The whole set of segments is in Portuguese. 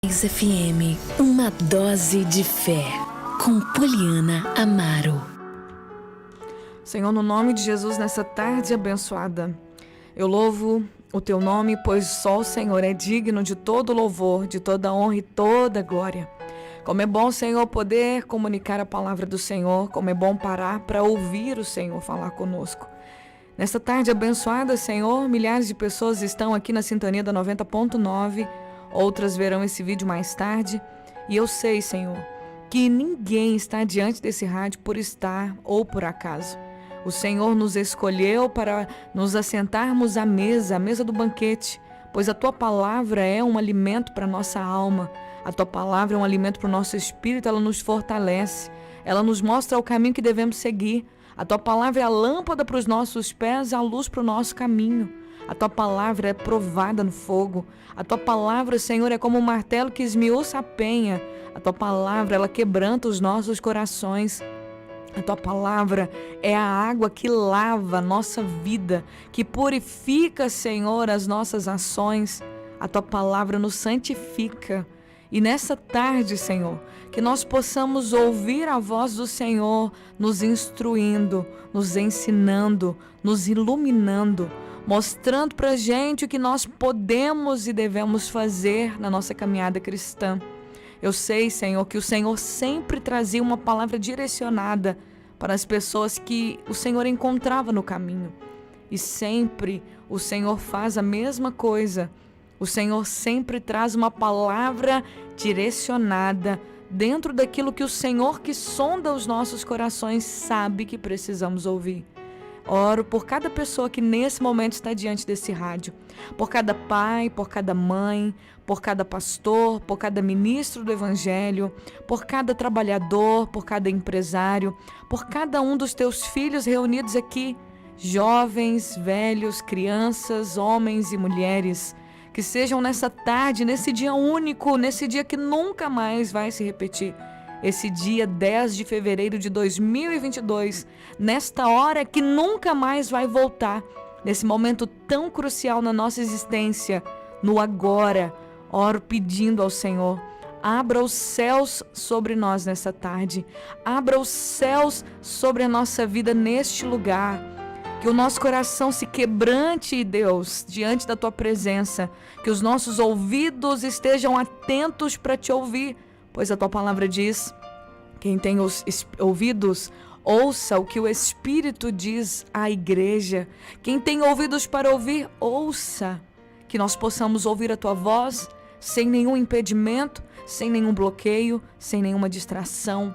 FM, uma dose de fé, com Poliana Amaro. Senhor, no nome de Jesus, nessa tarde abençoada, eu louvo o teu nome, pois só o Senhor é digno de todo louvor, de toda honra e toda glória. Como é bom, Senhor, poder comunicar a palavra do Senhor, como é bom parar para ouvir o Senhor falar conosco. Nesta tarde abençoada, Senhor, milhares de pessoas estão aqui na sintonia da 90.9, outras verão esse vídeo mais tarde, e eu sei, Senhor, que ninguém está diante desse rádio por estar ou por acaso. O Senhor nos escolheu para nos assentarmos à mesa, a mesa do banquete, pois a Tua palavra é um alimento para a nossa alma, a Tua palavra é um alimento para o nosso espírito, ela nos fortalece, ela nos mostra o caminho que devemos seguir. A Tua palavra é a lâmpada para os nossos pés, a luz para o nosso caminho. A Tua palavra é provada no fogo. A Tua palavra, Senhor, é como um martelo que esmiuça a penha. A Tua palavra, ela quebranta os nossos corações. A Tua palavra é a água que lava a nossa vida, que purifica, Senhor, as nossas ações. A Tua palavra nos santifica. E nessa tarde, Senhor, que nós possamos ouvir a voz do Senhor nos instruindo, nos ensinando, nos iluminando, mostrando para a gente o que nós podemos e devemos fazer na nossa caminhada cristã. Eu sei, Senhor, que o Senhor sempre trazia uma palavra direcionada para as pessoas que o Senhor encontrava no caminho. E sempre o Senhor faz a mesma coisa. O Senhor sempre traz uma palavra direcionada dentro daquilo que o Senhor, que sonda os nossos corações, sabe que precisamos ouvir. Oro por cada pessoa que nesse momento está diante desse rádio, por cada pai, por cada mãe, por cada pastor, por cada ministro do Evangelho, por cada trabalhador, por cada empresário, por cada um dos teus filhos reunidos aqui, jovens, velhos, crianças, homens e mulheres, que sejam nessa tarde, nesse dia único, nesse dia que nunca mais vai se repetir. Esse dia 10 de fevereiro de 2022, nesta hora que nunca mais vai voltar, nesse momento tão crucial na nossa existência, no agora, oro pedindo ao Senhor, abra os céus sobre nós nessa tarde, abra os céus sobre a nossa vida neste lugar, que o nosso coração se quebrante, Deus, diante da Tua presença, que os nossos ouvidos estejam atentos para Te ouvir, pois a Tua palavra diz, quem tem os ouvidos, ouça o que o Espírito diz à igreja. Quem tem ouvidos para ouvir, ouça. Que nós possamos ouvir a Tua voz sem nenhum impedimento, sem nenhum bloqueio, sem nenhuma distração.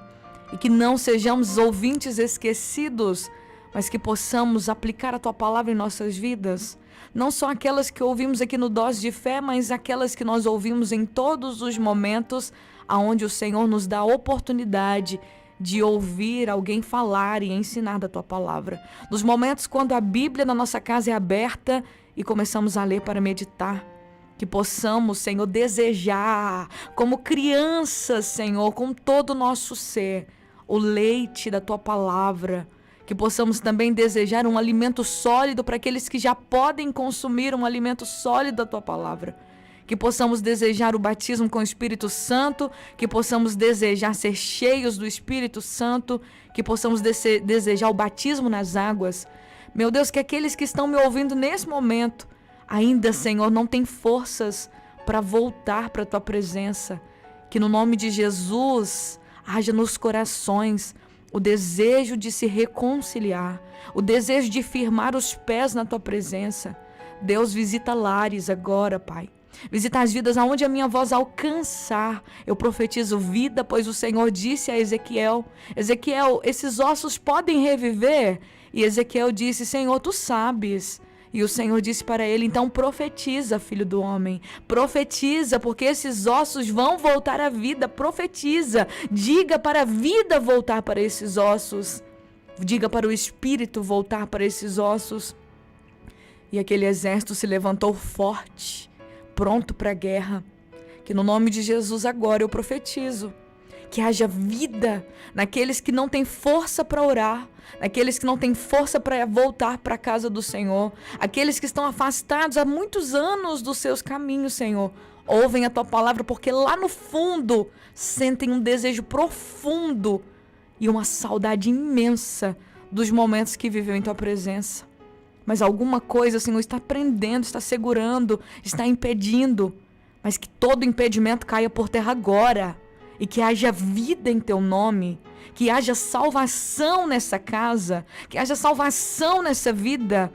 E que não sejamos ouvintes esquecidos, mas que possamos aplicar a Tua palavra em nossas vidas. Não só aquelas que ouvimos aqui no Dose de Fé, mas aquelas que nós ouvimos em todos os momentos aonde o Senhor nos dá a oportunidade de ouvir alguém falar e ensinar da Tua palavra. Nos momentos quando a Bíblia na nossa casa é aberta e começamos a ler para meditar. Que possamos, Senhor, desejar, como crianças, Senhor, com todo o nosso ser, o leite da Tua palavra. Que possamos também desejar um alimento sólido para aqueles que já podem consumir um alimento sólido da Tua palavra. Que possamos desejar o batismo com o Espírito Santo, que possamos desejar ser cheios do Espírito Santo, que possamos desejar o batismo nas águas. Meu Deus, que aqueles que estão me ouvindo nesse momento, ainda, Senhor, não têm forças para voltar para a Tua presença. Que no nome de Jesus haja nos corações o desejo de se reconciliar, o desejo de firmar os pés na Tua presença. Deus, visita lares agora, Pai. Visita as vidas aonde a minha voz alcançar. Eu profetizo vida, pois o Senhor disse a Ezequiel, Ezequiel, esses ossos podem reviver? E Ezequiel disse, Senhor, Tu sabes. E o Senhor disse para ele, então profetiza, filho do homem, profetiza, porque esses ossos vão voltar à vida, profetiza, diga para a vida voltar para esses ossos, diga para o espírito voltar para esses ossos. E aquele exército se levantou forte, pronto para a guerra. Que no nome de Jesus agora eu profetizo que haja vida naqueles que não têm força para orar, naqueles que não têm força para voltar para a casa do Senhor, aqueles que estão afastados há muitos anos dos seus caminhos, Senhor. ouvem a tua palavra porque lá no fundo sentem um desejo profundo e uma saudade imensa dos momentos que viveu em tua presença. Mas alguma coisa, Senhor, está prendendo, está segurando, está impedindo. Mas que todo impedimento caia por terra agora. E que haja vida em teu nome. Que haja salvação nessa casa. Que haja salvação nessa vida.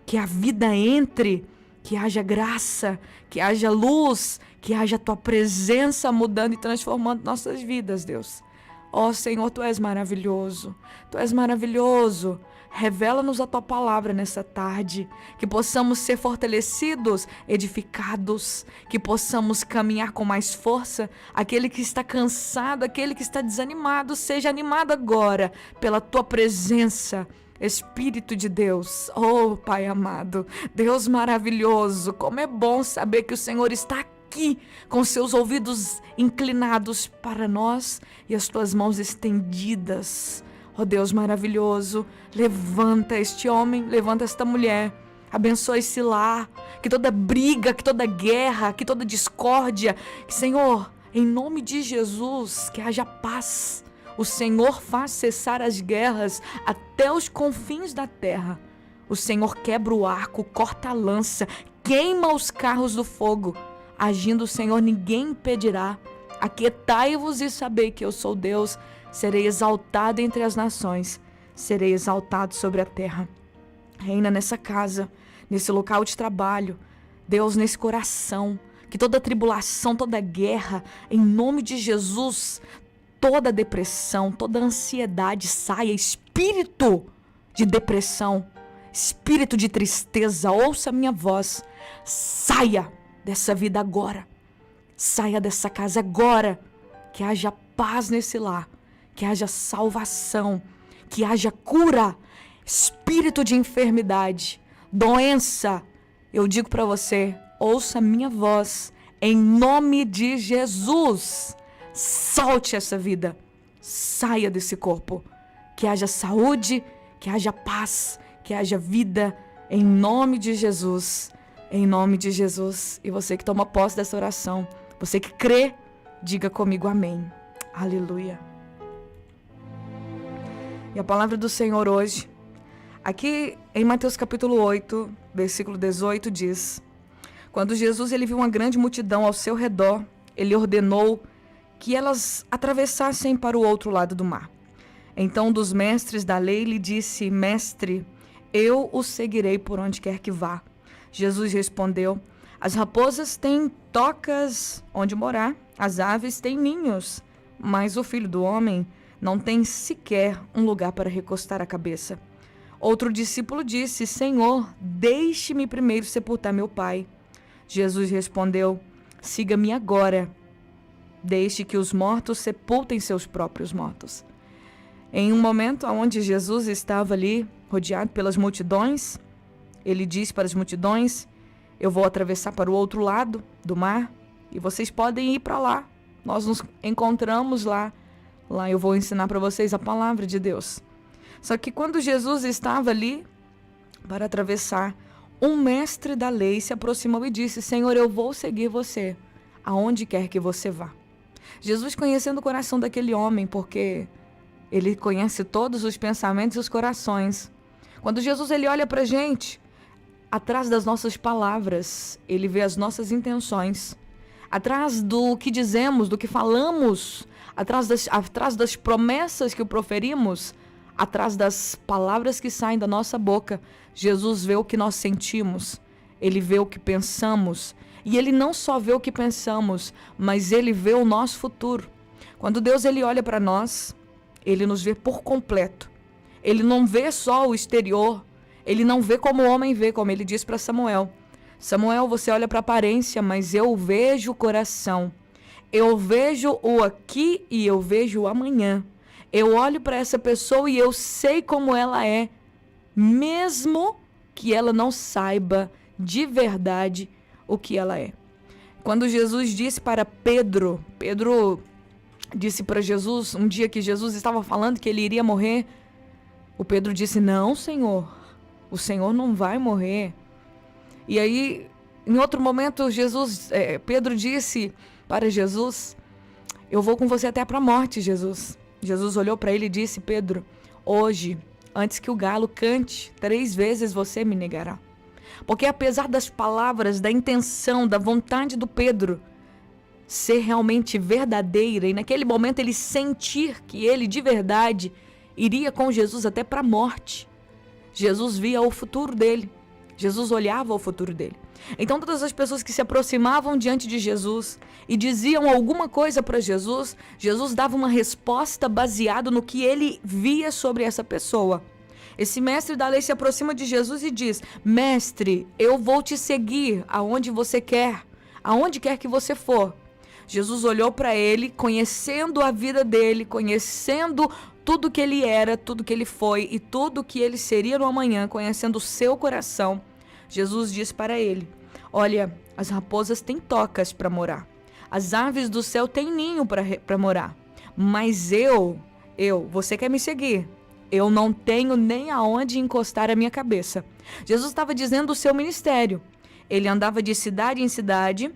Que a vida entre. Que haja graça. Que haja luz. Que haja tua presença mudando e transformando nossas vidas, Deus. Ó Senhor, Tu és maravilhoso. Tu és maravilhoso. Revela-nos a Tua palavra nessa tarde, que possamos ser fortalecidos, edificados, que possamos caminhar com mais força. Aquele que está cansado, aquele que está desanimado, seja animado agora pela Tua presença. Espírito de Deus, oh Pai amado, Deus maravilhoso, como é bom saber que o Senhor está aqui, com seus ouvidos inclinados para nós e as Tuas mãos estendidas. Ó Deus maravilhoso, levanta este homem, levanta esta mulher, abençoa esse lar, que toda briga, que toda guerra, que toda discórdia, que, Senhor, em nome de Jesus, que haja paz. O Senhor faz cessar as guerras até os confins da terra. O Senhor quebra o arco, corta a lança, queima os carros do fogo. Agindo o Senhor, ninguém impedirá. Aquietai-vos e sabei que eu sou Deus. Serei exaltado entre as nações, serei exaltado sobre a terra. Reina nessa casa, nesse local de trabalho, Deus, nesse coração, que toda tribulação, toda guerra, em nome de Jesus, toda depressão, toda ansiedade saia, espírito de depressão, espírito de tristeza, ouça a minha voz, saia dessa vida agora, saia dessa casa agora, que haja paz nesse lar, que haja salvação, que haja cura, espírito de enfermidade, doença. Eu digo para você, ouça a minha voz, em nome de Jesus. Solte essa vida, saia desse corpo. Que haja saúde, que haja paz, que haja vida, em nome de Jesus. Em nome de Jesus. E você que toma posse dessa oração, você que crê, diga comigo amém. Aleluia. E a palavra do Senhor hoje, aqui em Mateus capítulo 8, versículo 18, diz: quando Jesus ele viu uma grande multidão ao seu redor, ele ordenou que elas atravessassem para o outro lado do mar. Então um dos mestres da lei lhe disse: Mestre, eu o seguirei por onde quer que vá. Jesus respondeu: as raposas têm tocas onde morar, as aves têm ninhos, mas o Filho do Homem não tem sequer um lugar para recostar a cabeça. Outro discípulo disse: Senhor, deixe-me primeiro sepultar meu pai. Jesus respondeu: siga-me agora. Deixe que os mortos sepultem seus próprios mortos. Em um momento onde Jesus estava ali, rodeado pelas multidões, ele disse para as multidões: eu vou atravessar para o outro lado do mar e vocês podem ir para lá. Nós nos encontramos lá. Lá eu vou ensinar para vocês a palavra de Deus. Só que quando Jesus estava ali para atravessar, um mestre da lei se aproximou e disse: Senhor, eu vou seguir você aonde quer que você vá. Jesus, conhecendo o coração daquele homem, porque ele conhece todos os pensamentos e os corações. Quando Jesus ele olha para a gente, atrás das nossas palavras, ele vê as nossas intenções. Atrás do que dizemos, do que falamos, atrás das promessas que proferimos, atrás das palavras que saem da nossa boca, Jesus vê o que nós sentimos, ele vê o que pensamos, e ele não só vê o que pensamos, mas ele vê o nosso futuro. Quando Deus ele olha para nós, ele nos vê por completo. Ele não vê só o exterior, ele não vê como o homem vê, como ele diz para Samuel. Samuel, você olha para a aparência, mas eu vejo o coração. Eu vejo o aqui e eu vejo o amanhã. Eu olho para essa pessoa e eu sei como ela é, mesmo que ela não saiba de verdade o que ela é. Quando Jesus disse para Pedro disse para Jesus, um dia que Jesus estava falando que ele iria morrer, o Pedro disse: não, Senhor, o Senhor não vai morrer. E aí Em outro momento, Pedro disse para Jesus: eu vou com você até para a morte, Jesus. Jesus olhou para ele e disse: Pedro, hoje, antes que o galo cante, 3 vezes você me negará. Porque apesar das palavras, da intenção, da vontade do Pedro ser realmente verdadeira, e naquele momento ele sentir que ele de verdade iria com Jesus até para a morte, Jesus via o futuro dele. Jesus olhava o futuro dele. Então todas as pessoas que se aproximavam diante de Jesus e diziam alguma coisa para Jesus, Jesus dava uma resposta baseada no que ele via sobre essa pessoa. Esse mestre da lei se aproxima de Jesus e diz: mestre, eu vou te seguir aonde você quer, aonde quer que você for. Jesus olhou para ele, conhecendo a vida dele, conhecendo tudo que ele era, tudo que ele foi e tudo que ele seria no amanhã, conhecendo o seu coração. Jesus disse para ele: olha, as raposas têm tocas para morar, as aves do céu têm ninho para morar, mas você quer me seguir? Eu não tenho nem aonde encostar a minha cabeça. Jesus estava dizendo o seu ministério. Ele andava de cidade em cidade,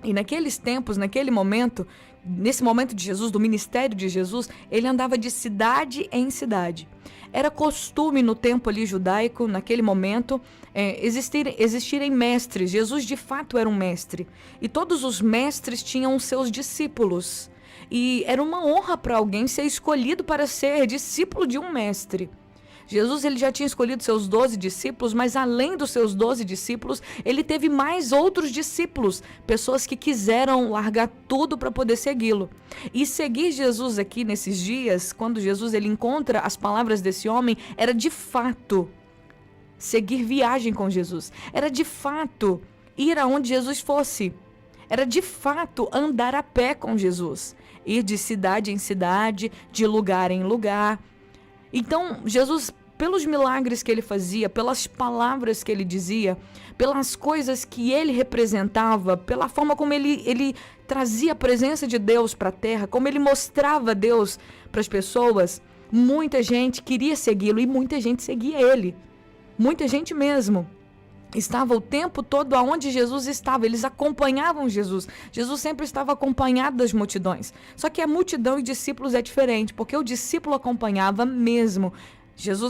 e naqueles tempos, naquele momento, nesse momento de Jesus, do ministério de Jesus, ele andava de cidade em cidade. Era costume no tempo ali judaico, naquele momento, existirem mestres. Jesus de fato era um mestre. E todos os mestres tinham seus discípulos. E era uma honra para alguém ser escolhido para ser discípulo de um mestre. Jesus ele já tinha escolhido seus 12 discípulos, mas além dos seus 12 discípulos, ele teve mais outros discípulos, pessoas que quiseram largar tudo para poder segui-lo. E seguir Jesus aqui nesses dias, quando Jesus ele encontra as palavras desse homem, era de fato seguir viagem com Jesus. Era de fato ir aonde Jesus fosse. Era de fato andar a pé com Jesus. Ir de cidade em cidade, de lugar em lugar. Então, Jesus, pelos milagres que ele fazia, pelas palavras que ele dizia, pelas coisas que ele representava, pela forma como ele trazia a presença de Deus para a terra, como ele mostrava Deus para as pessoas, muita gente queria segui-lo e muita gente seguia ele. Muita gente mesmo. Estava o tempo todo aonde Jesus estava, eles acompanhavam Jesus. Jesus sempre estava acompanhado das multidões. Só que a multidão e discípulos é diferente, porque o discípulo acompanhava mesmo.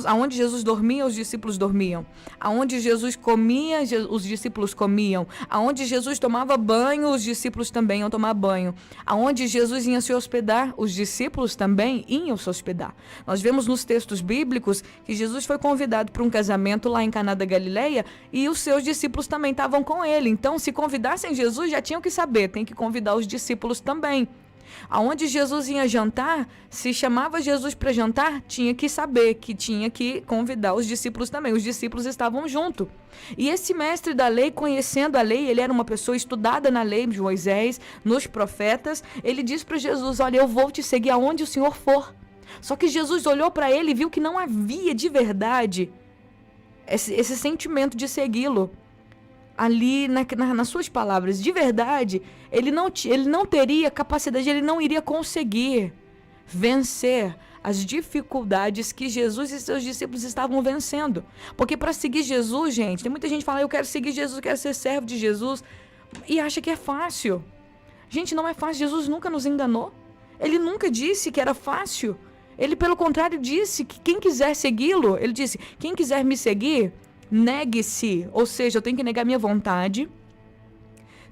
Aonde Jesus dormia, os discípulos dormiam. Aonde Jesus comia, os discípulos comiam. Aonde Jesus tomava banho, os discípulos também iam tomar banho. Aonde Jesus ia se hospedar, os discípulos também iam se hospedar. Nós vemos nos textos bíblicos que Jesus foi convidado para um casamento lá em Caná da Galileia e os seus discípulos também estavam com ele. Então, se convidassem Jesus, já tinham que saber, tem que convidar os discípulos também. Aonde Jesus ia jantar, se chamava Jesus para jantar, tinha que saber que tinha que convidar os discípulos também. Os discípulos estavam junto. E esse mestre da lei, conhecendo a lei, ele era uma pessoa estudada na lei de Moisés, nos profetas, ele disse para Jesus: olha, eu vou te seguir aonde o Senhor for. Só que Jesus olhou para ele e viu que não havia de verdade esse sentimento de segui-lo. Ali nas suas palavras, de verdade, ele não teria capacidade, ele não iria conseguir vencer as dificuldades que Jesus e seus discípulos estavam vencendo. Porque para seguir Jesus, gente, tem muita gente que fala: eu quero seguir Jesus, eu quero ser servo de Jesus, e acha que é fácil. Gente, não é fácil. Jesus nunca nos enganou. Ele nunca disse que era fácil. Ele, pelo contrário, disse que quem quiser segui-lo, ele disse: quem quiser me seguir, negue-se, ou seja, eu tenho que negar minha vontade,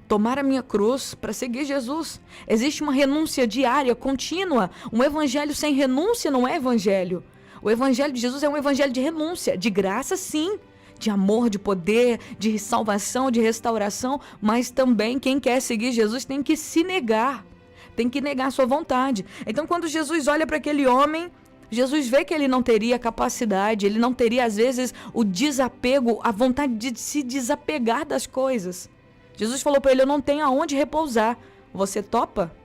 tomar a minha cruz para seguir Jesus. Existe uma renúncia diária, contínua. Um evangelho sem renúncia não é evangelho. O evangelho de Jesus é um evangelho de renúncia, de graça sim, de amor, de poder, de salvação, de restauração, mas também quem quer seguir Jesus tem que se negar, tem que negar a sua vontade. Então, quando Jesus olha para aquele homem, Jesus vê que ele não teria capacidade, ele não teria, às vezes, o desapego, a vontade de se desapegar das coisas. Jesus falou para ele: eu não tenho aonde repousar. Você topa?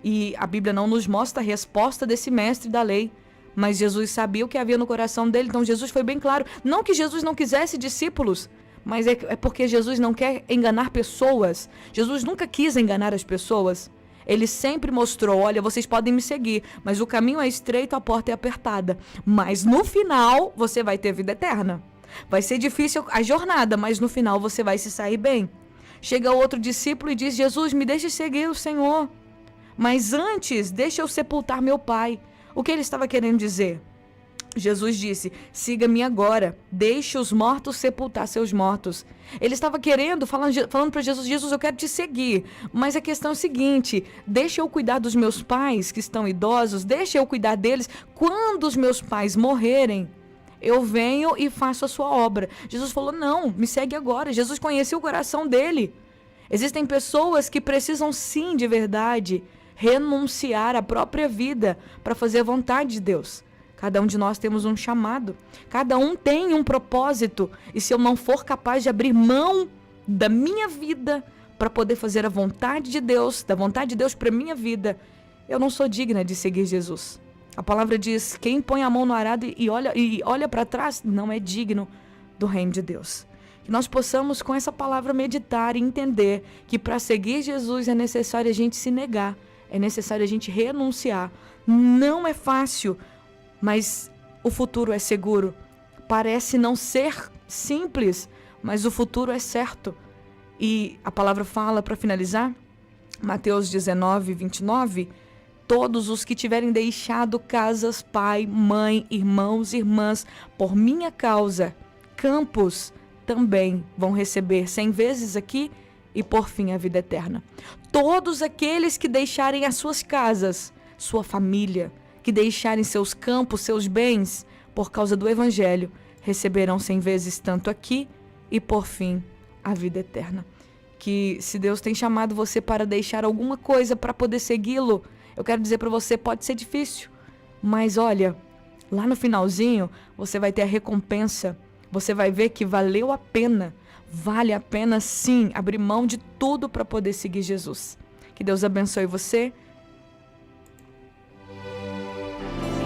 E a Bíblia não nos mostra a resposta desse mestre da lei, mas Jesus sabia o que havia no coração dele. Então Jesus foi bem claro. Não que Jesus não quisesse discípulos, mas é porque Jesus não quer enganar pessoas. Jesus nunca quis enganar as pessoas. Ele sempre mostrou: olha, vocês podem me seguir, mas o caminho é estreito, a porta é apertada. Mas no final, você vai ter vida eterna. Vai ser difícil a jornada, mas no final você vai se sair bem. Chega outro discípulo e diz: Jesus, me deixe seguir o Senhor. Mas antes, deixa eu sepultar meu pai. O que ele estava querendo dizer? Jesus disse: siga-me agora, deixe os mortos sepultar seus mortos. Ele estava falando para Jesus: Jesus, eu quero te seguir, mas a questão é o seguinte: deixa eu cuidar dos meus pais que estão idosos, deixa eu cuidar deles. Quando os meus pais morrerem, eu venho e faço a sua obra. Jesus falou: não, me segue agora. Jesus conhecia o coração dele. Existem pessoas que precisam sim, de verdade, renunciar à própria vida para fazer a vontade de Deus. Cada um de nós temos um chamado. Cada um tem um propósito. E se eu não for capaz de abrir mão da minha vida para poder fazer a vontade de Deus, da vontade de Deus para minha vida, eu não sou digna de seguir Jesus. A palavra diz: quem põe a mão no arado e olha para trás não é digno do reino de Deus. Que nós possamos com essa palavra meditar e entender que para seguir Jesus é necessário a gente se negar, é necessário a gente renunciar. Não é fácil, mas o futuro é seguro. Parece não ser simples, mas o futuro é certo. E a palavra fala, para finalizar, Mateus 19, 29, todos os que tiverem deixado casas, pai, mãe, irmãos, irmãs, por minha causa, campos, também vão receber 100 vezes aqui e por fim a vida eterna. Todos aqueles que deixarem as suas casas, sua família, que deixarem seus campos, seus bens, por causa do Evangelho, receberão 100 vezes tanto aqui e, por fim, a vida eterna. Que se Deus tem chamado você para deixar alguma coisa para poder segui-lo, eu quero dizer para você, pode ser difícil, mas olha, lá no finalzinho, você vai ter a recompensa, você vai ver que valeu a pena, vale a pena sim, abrir mão de tudo para poder seguir Jesus. Que Deus abençoe você.